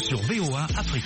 sur VOA Afrique.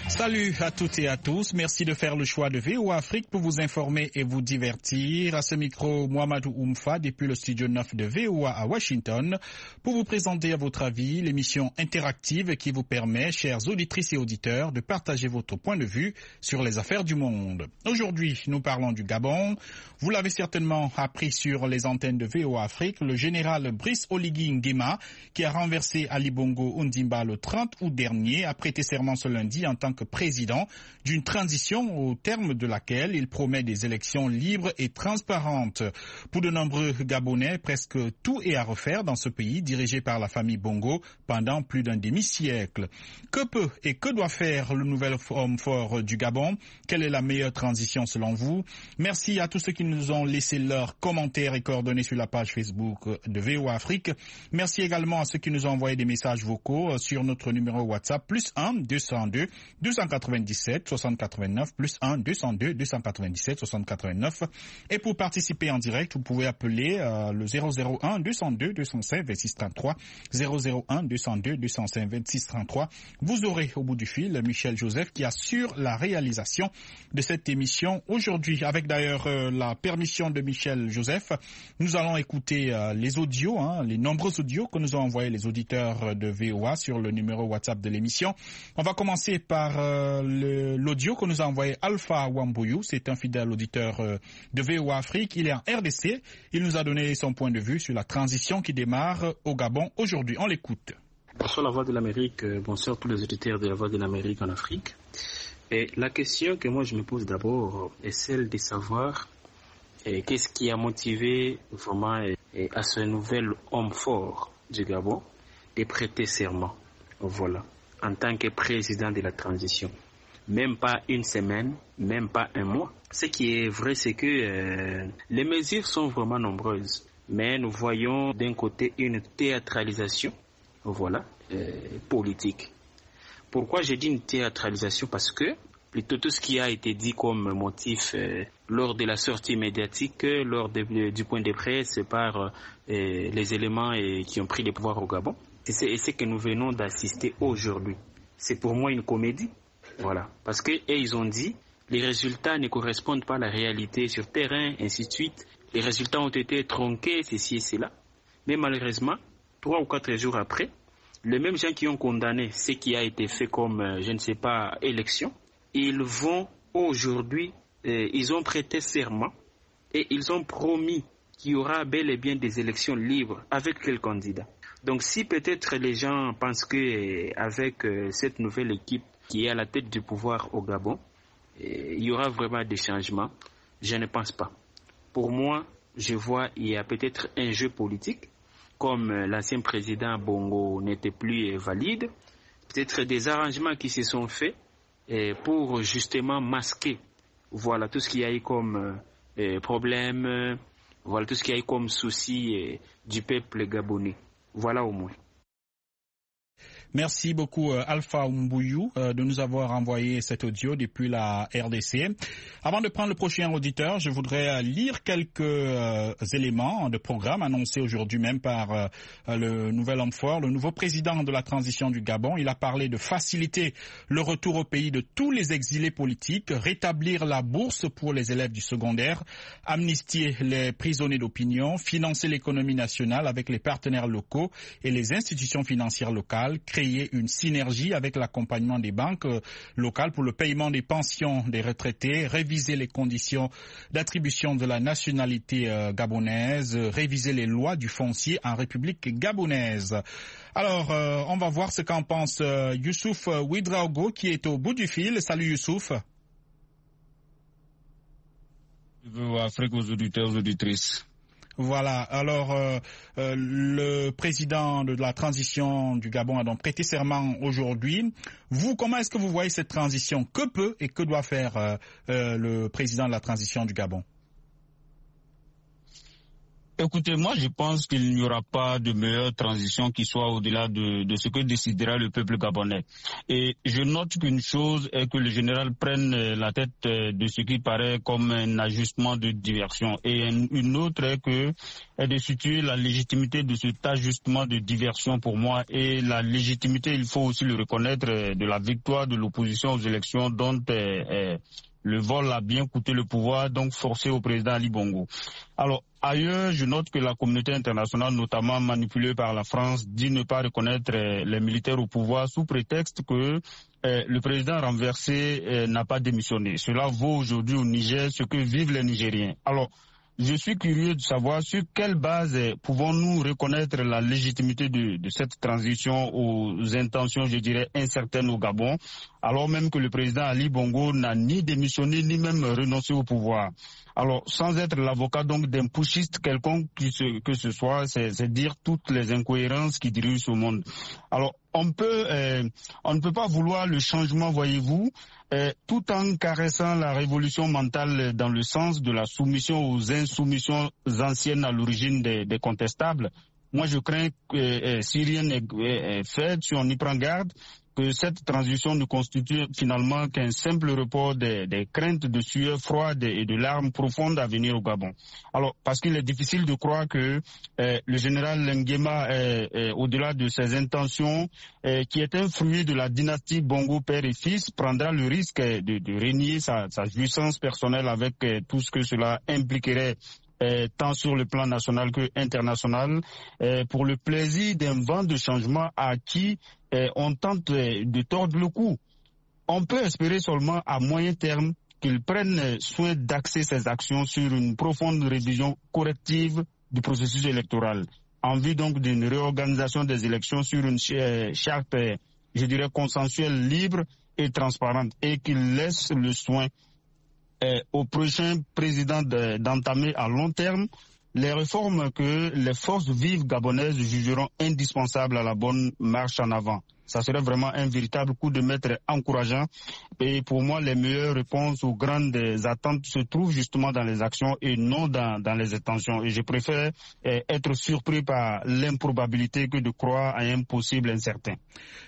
Salut à toutes et à tous. Merci de faire le choix de VOA Afrique pour vous informer et vous divertir. À ce micro, Mohamedou Oumfa, depuis le studio 9 de VOA à Washington, pour vous présenter à votre avis l'émission interactive qui vous permet, chères auditrices et auditeurs, de partager votre point de vue sur les affaires du monde. Aujourd'hui, nous parlons du Gabon. Vous l'avez certainement appris sur les antennes de VOA Afrique, le général Brice Oligui Nguema, qui a renversé Ali Bongo Ondimba le 30 août dernier, a prêté serment ce lundi en tant que président d'une transition au terme de laquelle il promet des élections libres et transparentes. Pour de nombreux Gabonais, presque tout est à refaire dans ce pays dirigé par la famille Bongo pendant plus d'un demi-siècle. Que peut et que doit faire le nouvel homme fort du Gabon? Quelle est la meilleure transition selon vous? Merci à tous ceux qui nous ont laissé leurs commentaires et coordonnées sur la page Facebook de VOA Afrique. Merci également à ceux qui nous ont envoyé des messages vocaux sur notre numéro WhatsApp +1 202 297 60 89 +1 202 297 60 89. Et pour participer en direct, vous pouvez appeler le 001 202 205 26 33 001 202 205 26 33. Vous aurez au bout du fil Michel Joseph qui assure la réalisation de cette émission aujourd'hui. Avec d'ailleurs la permission de Michel Joseph, nous allons écouter les audios, les nombreux audios que nous ont envoyés les auditeurs de VOA sur le numéro WhatsApp de l'émission. On va commencer par l'audio que nous a envoyé Alpha Wambouyou. C'est un fidèle auditeur de VOA Afrique. Il est en RDC. Il nous a donné son point de vue sur la transition qui démarre au Gabon aujourd'hui. On l'écoute. Bonsoir la Voix de l'Amérique, bonsoir tous les auditeurs de la Voix de l'Amérique en Afrique. Et la question que moi je me pose d'abord est celle de savoir qu'est-ce qui a motivé vraiment à ce nouvel homme fort du Gabon de prêter serment. Voilà. En tant que président de la transition. Même pas une semaine, même pas un mois. Ce qui est vrai, c'est que les mesures sont vraiment nombreuses. Mais nous voyons d'un côté une théâtralisation, politique. Pourquoi j'ai dit une théâtralisation? Parce que plutôt tout ce qui a été dit comme motif lors de la sortie médiatique, lors du point de presse par les éléments qui ont pris le pouvoir au Gabon, c'est ce que nous venons d'assister aujourd'hui. C'est pour moi une comédie. Voilà. Parce que ils ont dit les résultats ne correspondent pas à la réalité sur terrain, ainsi de suite. Les résultats ont été tronqués, ceci et cela. Mais malheureusement, 3 ou 4 jours après, les mêmes gens qui ont condamné ce qui a été fait comme, élection, ils vont aujourd'hui, ils ont prêté serment et ils ont promis qu'il y aura bel et bien des élections libres. Avec quel candidat? Donc si peut-être les gens pensent qu'avec cette nouvelle équipe qui est à la tête du pouvoir au Gabon, il y aura vraiment des changements, je ne pense pas. Pour moi, je vois il y a peut-être un jeu politique, comme l'ancien président Bongo n'était plus valide, peut-être des arrangements qui se sont faits pour justement masquer tout ce qu'il y a eu comme problème, tout ce qu'il y a eu comme souci du peuple gabonais. Voilà au moins. Merci beaucoup Alpha Wambouyou de nous avoir envoyé cet audio depuis la RDC. Avant de prendre le prochain auditeur, je voudrais lire quelques éléments de programme annoncés aujourd'hui même par le nouvel homme fort, le nouveau président de la transition du Gabon. Il a parlé de faciliter le retour au pays de tous les exilés politiques, rétablir la bourse pour les élèves du secondaire, amnistier les prisonniers d'opinion, financer l'économie nationale avec les partenaires locaux et les institutions financières locales, créer une synergie avec l'accompagnement des banques locales pour le paiement des pensions des retraités, réviser les conditions d'attribution de la nationalité gabonaise, réviser les lois du foncier en République gabonaise. Alors, on va voir ce qu'en pense Youssouf Ouedraogo qui est au bout du fil. Salut Youssouf. Afrique aux auditeurs, aux auditrices. Voilà, alors le président de la transition du Gabon a donc prêté serment aujourd'hui. Vous, comment est-ce que vous voyez cette transition? Que peut et que doit faire le président de la transition du Gabon? Écoutez, moi je pense qu'il n'y aura pas de meilleure transition qui soit au-delà de ce que décidera le peuple gabonais. Et je note qu'une chose est que le général prenne la tête de ce qui paraît comme un ajustement de diversion. Et une autre est de situer la légitimité de cet ajustement de diversion pour moi. Et la légitimité, il faut aussi le reconnaître, de la victoire de l'opposition aux élections dont le vol a bien coûté le pouvoir, donc forcé au président Ali Bongo. Alors, ailleurs, je note que la communauté internationale, notamment manipulée par la France, dit ne pas reconnaître les militaires au pouvoir sous prétexte que le président renversé n'a pas démissionné. Cela vaut aujourd'hui au Niger ce que vivent les Nigériens. Alors, je suis curieux de savoir sur quelle base pouvons-nous reconnaître la légitimité de cette transition aux intentions, je dirais, incertaines au Gabon, alors même que le président Ali Bongo n'a ni démissionné ni même renoncé au pouvoir. Alors, sans être l'avocat donc d'un putschiste quelconque que ce soit, c'est dire toutes les incohérences qui dirigent ce monde. Alors, on ne peut pas vouloir le changement, voyez-vous, tout en caressant la révolution mentale dans le sens de la soumission aux insoumissions anciennes à l'origine des contestables. Moi, je crains que si rien n'est fait, si on y prend garde, que cette transition ne constitue finalement qu'un simple report des craintes de sueur froide et de larmes profondes à venir au Gabon. Alors, parce qu'il est difficile de croire que le général Nguema, au-delà de ses intentions, qui est un fruit de la dynastie Bongo père et fils, prendra le risque de renier sa jouissance personnelle avec tout ce que cela impliquerait, tant sur le plan national que international, pour le plaisir d'un vent de changement à qui on tente de tordre le cou. On peut espérer seulement à moyen terme qu'il prenne soin d'axer ses actions sur une profonde révision corrective du processus électoral, en vue donc d'une réorganisation des élections sur une charte, je dirais, consensuelle, libre et transparente, et qu'il laisse le soin au prochain président d'entamer à long terme les réformes que les forces vives gabonaises jugeront indispensables à la bonne marche en avant. Ça serait vraiment un véritable coup de maître encourageant. Et pour moi, les meilleures réponses aux grandes attentes se trouvent justement dans les actions et non dans les intentions. Et je préfère être surpris par l'improbabilité que de croire à un possible incertain.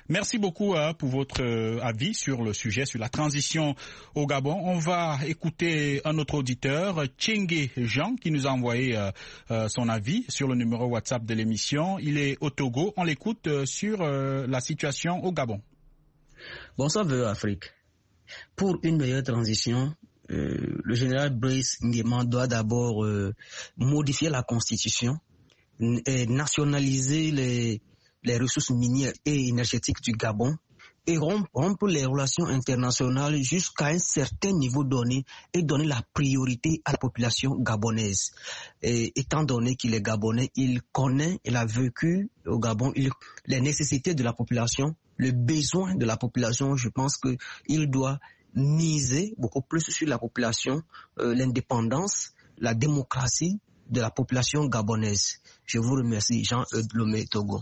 Merci beaucoup pour votre avis sur le sujet, sur la transition au Gabon. On va écouter un autre auditeur, Tchengue Jean, qui nous a envoyé son avis sur le numéro WhatsApp de l'émission. Il est au Togo. On l'écoute sur la situation au Gabon. Bonsoir, VOA Afrique. Pour une meilleure transition, le général Brice Nguema doit d'abord modifier la constitution et nationaliser les ressources minières et énergétiques du Gabon et rompre les relations internationales jusqu'à un certain niveau donné et donner la priorité à la population gabonaise. Et étant donné qu'il est gabonais, il connaît, il a vécu au Gabon les nécessités de la population, le besoin de la population. Je pense qu'il doit miser beaucoup plus sur la population, l'indépendance, la démocratie de la population gabonaise. Je vous remercie, Jean-Eudes Lomé, Togo.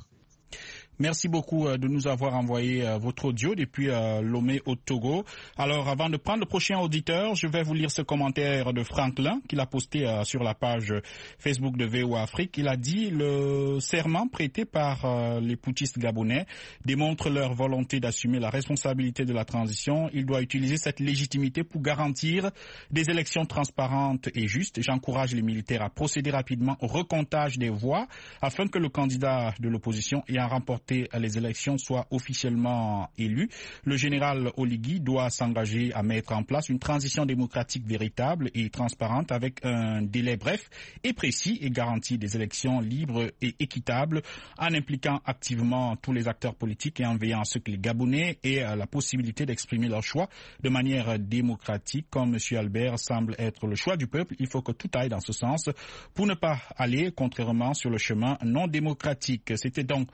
Merci beaucoup de nous avoir envoyé votre audio depuis Lomé au Togo. Alors, avant de prendre le prochain auditeur, je vais vous lire ce commentaire de Franklin qu'il a posté sur la page Facebook de VOA Afrique. Il a dit: le serment prêté par les putschistes gabonais démontre leur volonté d'assumer la responsabilité de la transition. Il doit utiliser cette légitimité pour garantir des élections transparentes et justes. J'encourage les militaires à procéder rapidement au recomptage des voix afin que le candidat de l'opposition ayant remporté les élections soient officiellement élus. Le général Oligui doit s'engager à mettre en place une transition démocratique véritable et transparente avec un délai bref et précis et garantie des élections libres et équitables en impliquant activement tous les acteurs politiques et en veillant à ce que les Gabonais aient la possibilité d'exprimer leur choix de manière démocratique. Comme M. Albert semble être le choix du peuple, il faut que tout aille dans ce sens pour ne pas aller contrairement sur le chemin non démocratique. C'était donc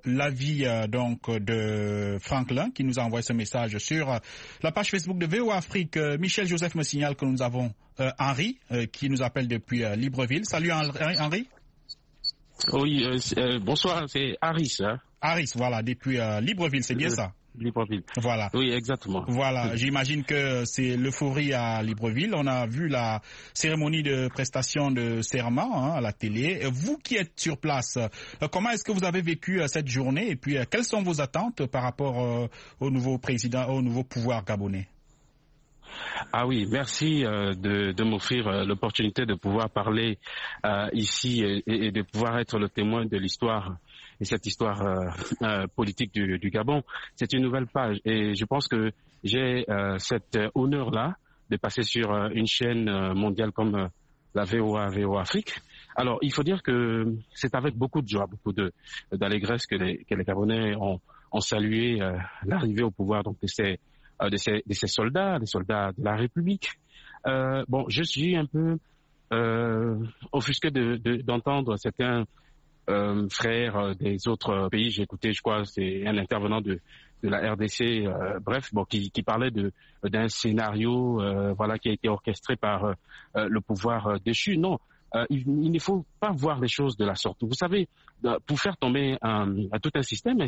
l'avis de Franklin qui nous a envoyé ce message sur la page Facebook de VOA Afrique. Michel Joseph me signale que nous avons Henri qui nous appelle depuis Libreville. Salut Henri. Oui, bonsoir, c'est Harris. Hein. Harris, voilà, depuis Libreville, c'est bien ça. Libreville. Voilà. Oui, exactement. Voilà, j'imagine que c'est l'euphorie à Libreville. On a vu la cérémonie de prestation de serment à la télé. Vous qui êtes sur place, comment est-ce que vous avez vécu cette journée et puis quelles sont vos attentes par rapport au nouveau président, au nouveau pouvoir gabonais? Ah oui, merci de m'offrir l'opportunité de pouvoir parler ici et de pouvoir être le témoin de l'histoire et cette histoire politique du Gabon. C'est une nouvelle page et je pense que j'ai cet honneur-là de passer sur une chaîne mondiale comme la VOA Afrique. Alors, il faut dire que c'est avec beaucoup de joie, beaucoup d'allégresse que les Gabonais ont salué l'arrivée au pouvoir donc de ces soldats, des soldats de la République. Bon, je suis un peu offusqué d'entendre certains frères des autres pays. J'ai écouté, je crois, c'est un intervenant de la RDC, bref, bon, qui parlait d'un scénario, voilà, qui a été orchestré par le pouvoir déchu. Non. Il ne faut pas voir les choses de la sorte. Vous savez, pour faire tomber tout un système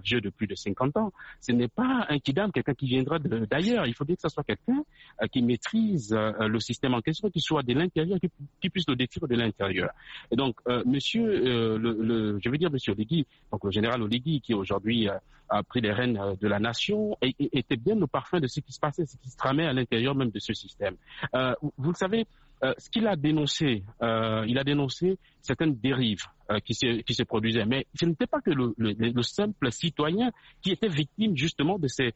vieux de plus de 50 ans, ce n'est pas un kidam, quelqu'un qui viendra d'ailleurs. Il faut dire que ce soit quelqu'un qui maîtrise le système en question, qui soit de l'intérieur, qui puisse le détruire de l'intérieur. Et donc, monsieur Oligui, donc le général Oligui, qui aujourd'hui a pris les rênes de la nation, était bien au parfum de ce qui se passait, ce qui se tramait à l'intérieur même de ce système. Vous le savez, ce qu'il a dénoncé, il a dénoncé certaines dérives qui se produisaient, mais ce n'était pas que le simple citoyen qui était victime justement de ces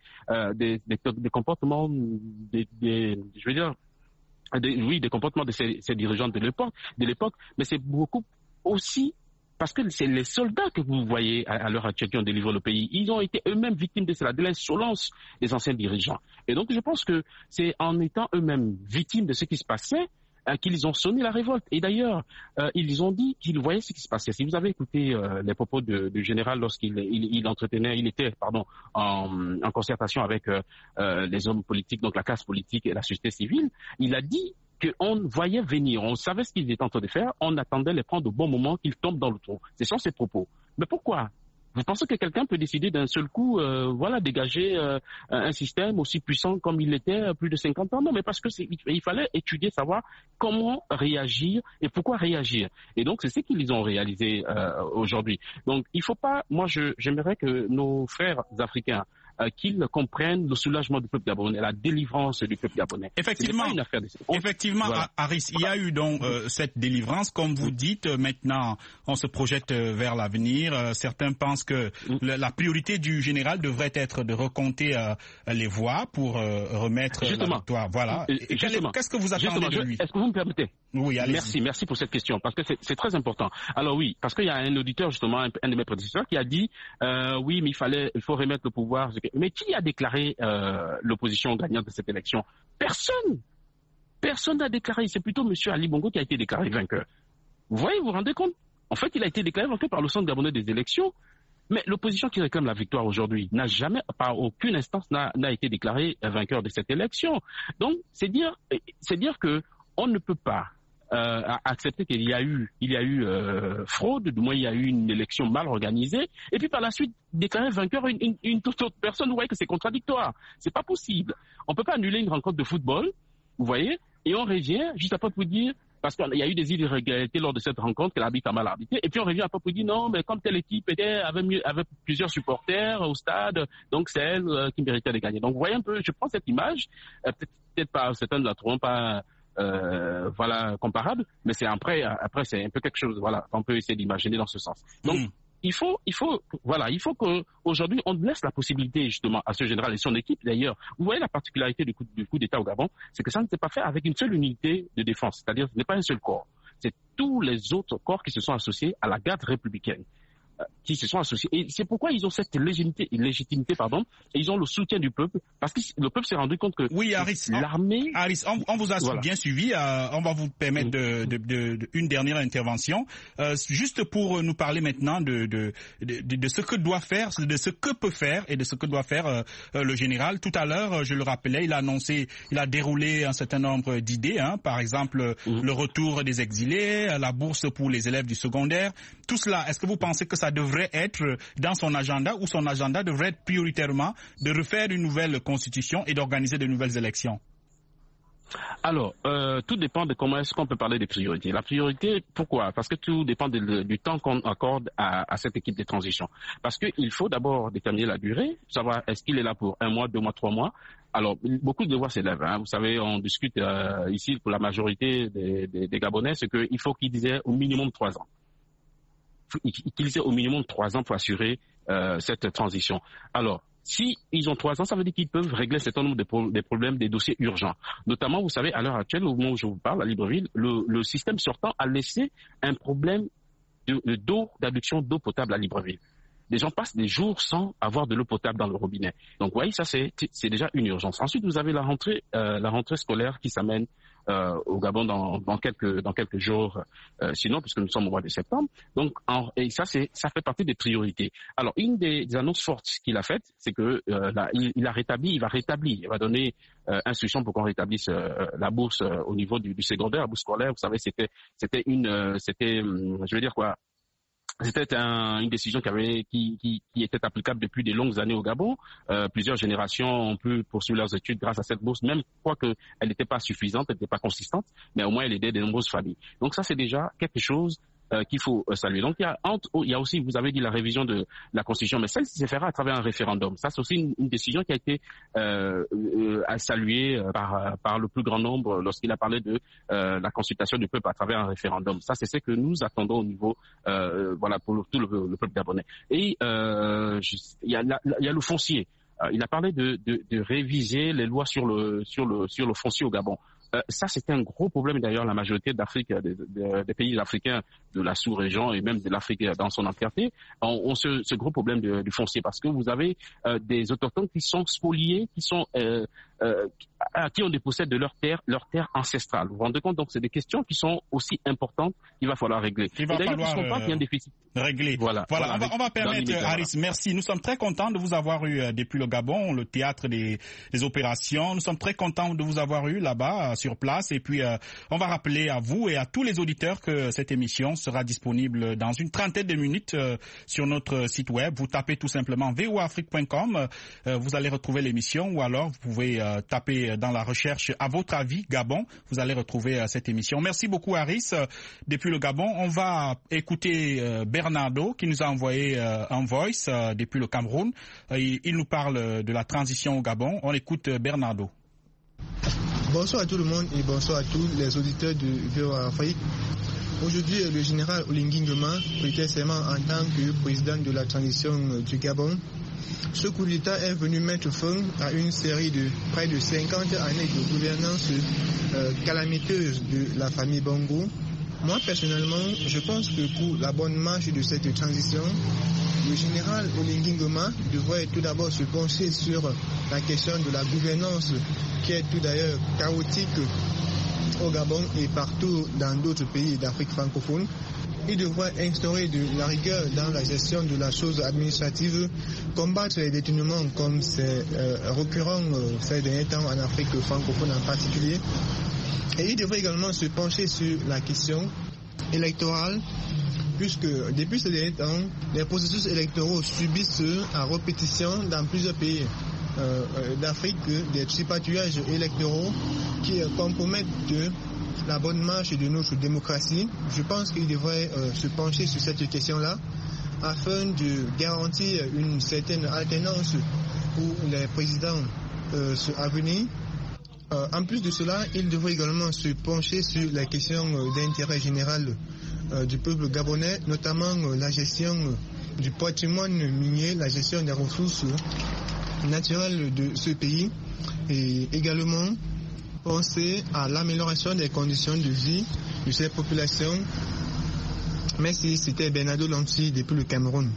des comportements, des comportements de ces dirigeants de l'époque, mais c'est beaucoup aussi parce que c'est les soldats que vous voyez à l'heure actuelle qui ont délivré le pays. Ils ont été eux-mêmes victimes de cela, de l'insolence des anciens dirigeants. Et donc je pense que c'est en étant eux-mêmes victimes de ce qui se passait qu'ils ont sonné la révolte. Et d'ailleurs, ils ont dit qu'ils voyaient ce qui se passait. Si vous avez écouté les propos du général lorsqu'il était en concertation avec les hommes politiques, donc la classe politique et la société civile, il a dit qu'on voyait venir, on savait ce qu'ils étaient en train de faire, on attendait les prendre au bon moment qu'ils tombent dans le trou. Ce sont ses propos. Mais pourquoi ? Vous pensez que quelqu'un peut décider d'un seul coup, dégager un système aussi puissant comme il l'était plus de 50 ans? Non, mais parce que il fallait étudier, savoir comment réagir et pourquoi réagir. Et donc, c'est ce qu'ils ont réalisé aujourd'hui. Donc, il faut pas, moi, j'aimerais que nos frères africains qu'ils comprennent le soulagement du peuple gabonais, la délivrance du peuple gabonais. Effectivement, voilà. Aris, il y a eu donc cette délivrance, comme vous dites. Maintenant, on se projette vers l'avenir. Certains pensent que la priorité du général devrait être de recompter les voix pour remettre la victoire. Voilà. Qu'est-ce que vous attendez de lui? Est-ce que vous me permettez? Oui, allez-y. Merci pour cette question, parce que c'est très important. Alors oui, parce qu'il y a un auditeur, justement, un de mes prédécesseurs, qui a dit oui, mais il faut remettre le pouvoir. Mais qui a déclaré l'opposition gagnante de cette élection? Personne. Personne n'a déclaré. C'est plutôt M. Ali Bongo qui a été déclaré vainqueur. Vous voyez, vous vous rendez compte? En fait, il a été déclaré vainqueur par le Centre gabonais des élections. Mais l'opposition qui réclame la victoire aujourd'hui n'a jamais, par aucune instance, n'a été déclarée vainqueur de cette élection. Donc, c'est dire que on ne peut pas accepter qu'il y a eu fraude, du moins il y a eu une élection mal organisée, et puis par la suite déclarer vainqueur une toute autre personne. Vous voyez que c'est contradictoire. C'est pas possible. On peut pas annuler une rencontre de football, vous voyez, et on revient juste après pour dire, parce qu'il y a eu des irrégularités lors de cette rencontre que l'arbitre a mal arbitré, et puis on revient après pour dire non, mais comme telle équipe avait plusieurs supporters au stade, donc c'est elle qui méritait de gagner. Donc vous voyez un peu, je prends cette image, peut-être pas, certains ne la trouveront pas comparable, mais c'est après c'est un peu quelque chose, voilà, on peut essayer d'imaginer dans ce sens. Donc il faut qu'aujourd'hui on laisse la possibilité justement à ce général et son équipe. D'ailleurs, vous voyez la particularité du coup d'État au Gabon, c'est que ça ne s'est pas fait avec une seule unité de défense, c'est-à-dire ce n'est pas un seul corps, c'est tous les autres corps qui se sont associés à la garde républicaine. Qui se sont associés. Et c'est pourquoi ils ont cette légitimité, et ils ont le soutien du peuple, parce que le peuple s'est rendu compte que l'armée... Aris, on vous a bien suivi, on va vous permettre une dernière intervention, juste pour nous parler maintenant de ce que doit faire, de ce que peut faire et de ce que doit faire le général. Tout à l'heure, je le rappelais, il a déroulé un certain nombre d'idées, par exemple le retour des exilés, la bourse pour les élèves du secondaire. Tout cela, est-ce que vous pensez que ça ça devrait être dans son agenda, ou son agenda devrait être prioritairement de refaire une nouvelle constitution et d'organiser de nouvelles élections? Alors, tout dépend de comment est-ce qu'on peut parler des priorités. La priorité, pourquoi? Parce que tout dépend du temps qu'on accorde à cette équipe de transition. Parce qu'il faut d'abord déterminer la durée, savoir est-ce qu'il est là pour 1 mois, 2 mois, 3 mois. Alors, beaucoup de voix s'élèvent. Vous savez, on discute ici pour la majorité des Gabonais, c'est qu'il faut qu'ils aient au minimum 3 ans. Qu'ils aient au minimum 3 ans pour assurer cette transition. Alors, si ils ont 3 ans, ça veut dire qu'ils peuvent régler un certain nombre des problèmes, des dossiers urgents. Notamment, vous savez, à l'heure actuelle, au moment où je vous parle, à Libreville, le système sortant a laissé un problème d'adduction d'eau potable à Libreville. Les gens passent des jours sans avoir de l'eau potable dans le robinet. Donc, vous voyez, ça, c'est déjà une urgence. Ensuite, vous avez la rentrée scolaire qui s'amène au Gabon dans quelques jours, sinon, puisque nous sommes au mois de septembre. Donc, et ça fait partie des priorités. Alors, une des annonces fortes qu'il a faites, c'est que il va donner instruction pour qu'on rétablisse la bourse au niveau du secondaire, la bourse scolaire. Vous savez, c'était une décision qui était applicable depuis de longues années au Gabon. Plusieurs générations ont pu poursuivre leurs études grâce à cette bourse, même quoique elle n'était pas suffisante, elle n'était pas consistante, mais au moins elle aidait de nombreuses familles. Donc ça, c'est déjà quelque chose qu'il faut saluer. Donc il y a aussi, vous avez dit, la révision de la Constitution, mais celle-ci se fera à travers un référendum. Ça, c'est aussi une décision qui a été saluée par le plus grand nombre lorsqu'il a parlé de la consultation du peuple à travers un référendum. Ça, c'est ce que nous attendons au niveau, pour tout le peuple gabonais. Et il y a le foncier. Il a parlé de réviser les lois sur le foncier au Gabon. Ça, c'est un gros problème d'ailleurs. La majorité d'Afrique, des pays africains de la sous-région et même de l'Afrique dans son entièreté ont ce gros problème du foncier, parce que vous avez des autochtones qui sont spoliés, qui ont dépossèdé de leur terre ancestrale. Vous vous rendez compte? Donc, c'est des questions qui sont aussi importantes qu'il va falloir régler. Il va falloir qu'il y a un déficit. Régler. Voilà. On va permettre, Haris, merci. Nous sommes très contents de vous avoir eu depuis le Gabon, le théâtre des opérations. Nous sommes très contents de vous avoir eu là-bas, sur place. Et puis, on va rappeler à vous et à tous les auditeurs que cette émission sera disponible dans une trentaine de minutes sur notre site web. Vous tapez tout simplement voafrique.com. Vous allez retrouver l'émission, ou alors vous pouvez taper dans la recherche « À votre avis, Gabon ». Vous allez retrouver cette émission. Merci beaucoup, Haris. Depuis le Gabon, on va écouter Bernardo qui nous a envoyé un voice depuis le Cameroun. Il nous parle de la transition au Gabon. On écoute Bernardo. Bonsoir à tout le monde et bonsoir à tous les auditeurs de VOA Afrique. Aujourd'hui, le général Oligui Nguema prêtait serment en tant que président de la transition du Gabon. Ce coup d'État est venu mettre fin à une série de près de 50 années de gouvernance calamiteuse de la famille Bongo. Moi, personnellement, je pense que pour la bonne marche de cette transition, le général Oligui Nguema devrait tout d'abord se pencher sur la question de la gouvernance, qui est tout d'ailleurs chaotique au Gabon et partout dans d'autres pays d'Afrique francophone. Il devrait instaurer de la rigueur dans la gestion de la chose administrative, combattre les détournements comme c'est récurrent ces derniers temps en Afrique francophone en particulier. Et il devrait également se pencher sur la question électorale, puisque depuis ces derniers temps, les processus électoraux subissent à répétition dans plusieurs pays d'Afrique des tripatouillages électoraux qui compromettent la bonne marche de notre démocratie. Je pense qu'il devrait se pencher sur cette question-là afin de garantir une certaine alternance pour les présidents à venir. En plus de cela, il devrait également se pencher sur la question d'intérêt général du peuple gabonais, notamment la gestion du patrimoine minier, la gestion des ressources naturelles de ce pays, et également penser à l'amélioration des conditions de vie de ces populations. Merci, c'était Bernardo Lancy depuis le Cameroun.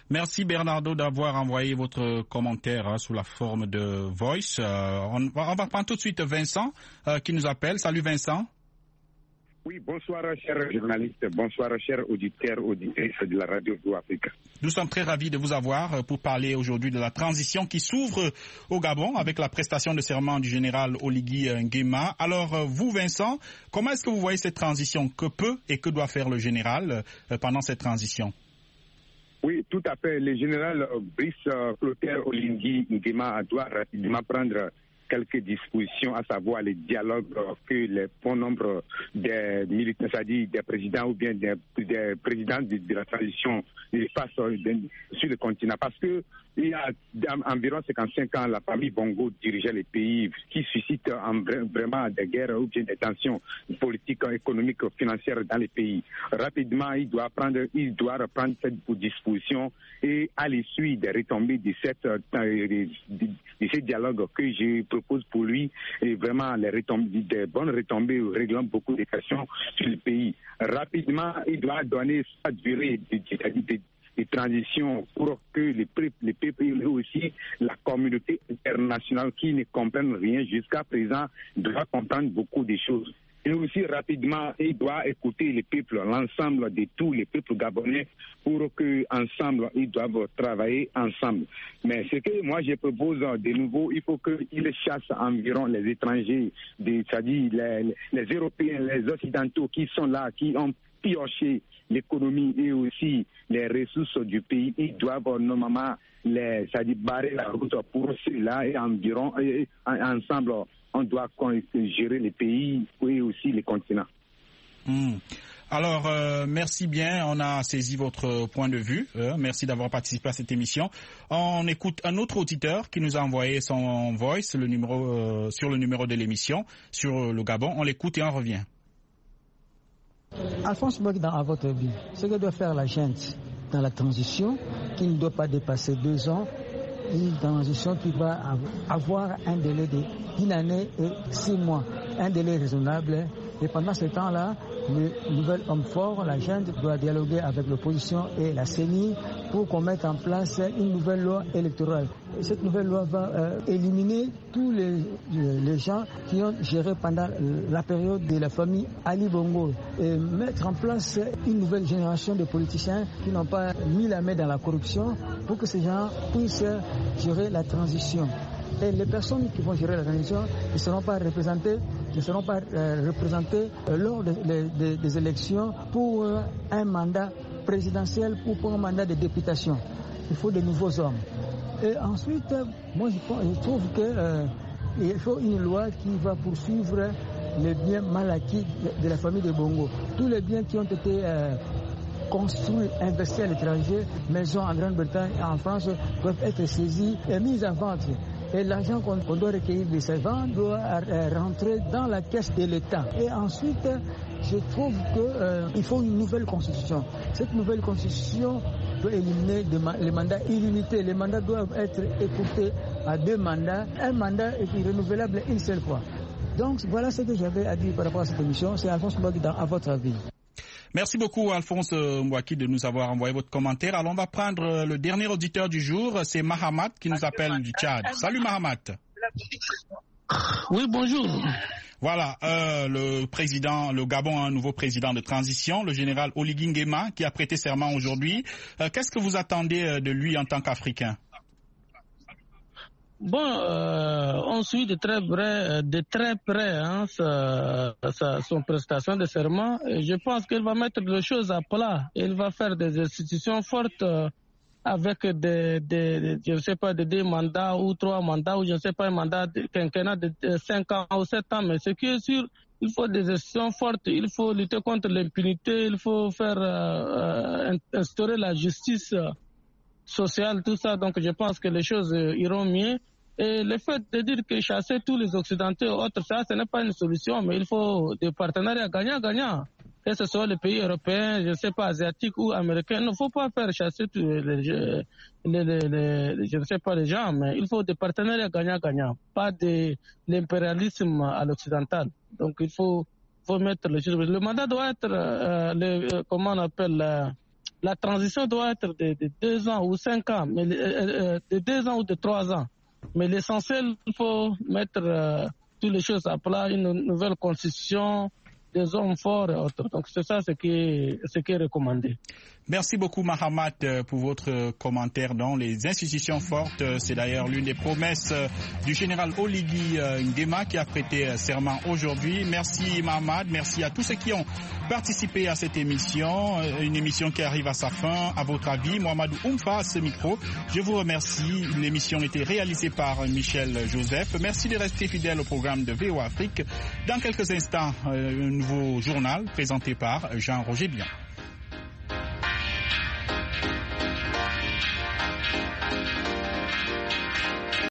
Merci Bernardo d'avoir envoyé votre commentaire sous la forme de voice. On va prendre tout de suite Vincent qui nous appelle. Salut Vincent. Oui, bonsoir chers journalistes, bonsoir chers auditeurs de la radio VOA Afrique. Nous sommes très ravis de vous avoir pour parler aujourd'hui de la transition qui s'ouvre au Gabon avec la prestation de serment du général Oligui Nguema. Alors vous Vincent, comment est-ce que vous voyez cette transition? Que peut et que doit faire le général pendant cette transition? Oui, tout à fait. Le général Brice Clotaire Oligui Nguema doit rapidement prendre quelques dispositions, à savoir les dialogues que le bon nombre des militaires, c'est-à-dire des présidents ou bien des présidents de la transition fassent sur le continent. Parce que il y a environ 55 ans, la famille Bongo dirigeait les pays qui suscitent vraiment des guerres ou bien des tensions politiques, économiques, financières dans les pays. Rapidement, il doit reprendre cette disposition et à l'issue des retombées de ces dialogues que je propose pour lui, et vraiment des bonnes retombées réglant beaucoup de questions sur le pays. Rapidement, il doit donner sa durée de transition pour que les peuples et aussi la communauté internationale qui ne comprennent rien jusqu'à présent doit comprendre beaucoup de choses. Et aussi rapidement, il doit écouter les peuples, l'ensemble de tous les peuples gabonais pour que ensemble ils doivent travailler ensemble. Mais ce que moi je propose de nouveau, il faut qu'il chasse environ les étrangers, c'est-à-dire les Européens, les Occidentaux qui sont là, qui ont pioché l'économie et aussi les ressources du pays. Ils doivent normalement c'est-à-dire barrer la route pour cela et ensemble on doit gérer les pays et aussi les continents. Alors, merci bien. On a saisi votre point de vue. Merci d'avoir participé à cette émission. On écoute un autre auditeur qui nous a envoyé son voice, sur le numéro de l'émission, sur le Gabon. On l'écoute et on revient. Alphonse Bogdan, à votre avis, ce que doit faire la gente dans la transition, qui ne doit pas dépasser 2 ans, une transition qui va avoir un délai d'une année et 6 mois, un délai raisonnable. Et pendant ce temps-là, le nouvel homme fort, la gente, doit dialoguer avec l'opposition et la CENI pour qu'on mette en place une nouvelle loi électorale. Et cette nouvelle loi va éliminer tous les gens qui ont géré pendant la période de la famille Ali Bongo et mettre en place une nouvelle génération de politiciens qui n'ont pas mis la main dans la corruption pour que ces gens puissent gérer la transition. Et les personnes qui vont gérer la transition ne seront pas représentées lors des élections pour un mandat présidentiel ou pour un mandat de députation. Il faut de nouveaux hommes. Et ensuite, moi je trouve qu'il faut une loi qui va poursuivre les biens mal acquis de la famille de Bongo. Tous les biens qui ont été construits, investis à l'étranger, maisons en Grande-Bretagne et en France, doivent être saisis et mis en vente. Et l'argent qu'on doit recueillir de ces ventes doit rentrer dans la caisse de l'État. Et ensuite, je trouve qu'il faut une nouvelle constitution. Cette nouvelle constitution doit éliminer les mandats illimités. Les mandats doivent être écourtés à 2 mandats. Un mandat est renouvelable une seule fois. Donc voilà ce que j'avais à dire par rapport à cette émission. C'est Alphonse Mbouaki, à votre avis. Merci beaucoup Alphonse Mbouaki de nous avoir envoyé votre commentaire. Alors on va prendre le dernier auditeur du jour, c'est Mahamat qui nous appelle du Tchad. Salut Mahamat. Oui, bonjour. Voilà, le Gabon a un nouveau président de transition, le général Oligui Nguema, qui a prêté serment aujourd'hui. Qu'est-ce que vous attendez de lui en tant qu'Africain? Bon, on suit de très près son prestation de serment. Et je pense qu'il va mettre les choses à plat. Il va faire des institutions fortes avec je ne sais pas, 2 mandats ou 3 mandats, ou je ne sais pas, un mandat de quinquennat de 5 ans ou 7 ans. Mais ce qui est sûr, il faut des institutions fortes, il faut lutter contre l'impunité, il faut faire instaurer la justice sociale, tout ça. Donc je pense que les choses iront mieux. Et le fait de dire que chasser tous les Occidentaux et autres, ça, ce n'est pas une solution, mais il faut des partenariats gagnant-gagnant. Que ce soit les pays européens, je ne sais pas, asiatiques ou américains, il ne faut pas faire chasser tous je ne sais pas les gens, mais il faut des partenariats gagnant-gagnant, pas de l'impérialisme à l'occidental. Donc il faut mettre les choses. Le mandat doit être, comment on appelle, la transition doit être de 2 ans ou 5 ans, mais de 2 ans ou de 3 ans. Mais l'essentiel, il faut mettre toutes les choses à plat, une nouvelle constitution, des hommes forts et autres. Donc c'est ça ce qui est recommandé. Merci beaucoup Mahamat pour votre commentaire dans les institutions fortes. C'est d'ailleurs l'une des promesses du général Oligui Nguema qui a prêté serment aujourd'hui. Merci Mahamat, merci à tous ceux qui ont participé à cette émission, une émission qui arrive à sa fin. À votre avis, Mohamedou Oumfa à ce micro. Je vous remercie. L'émission a été réalisée par Michel Joseph. Merci de rester fidèle au programme de VOA Afrique. Dans quelques instants, un nouveau journal présenté par Jean-Roger Bian.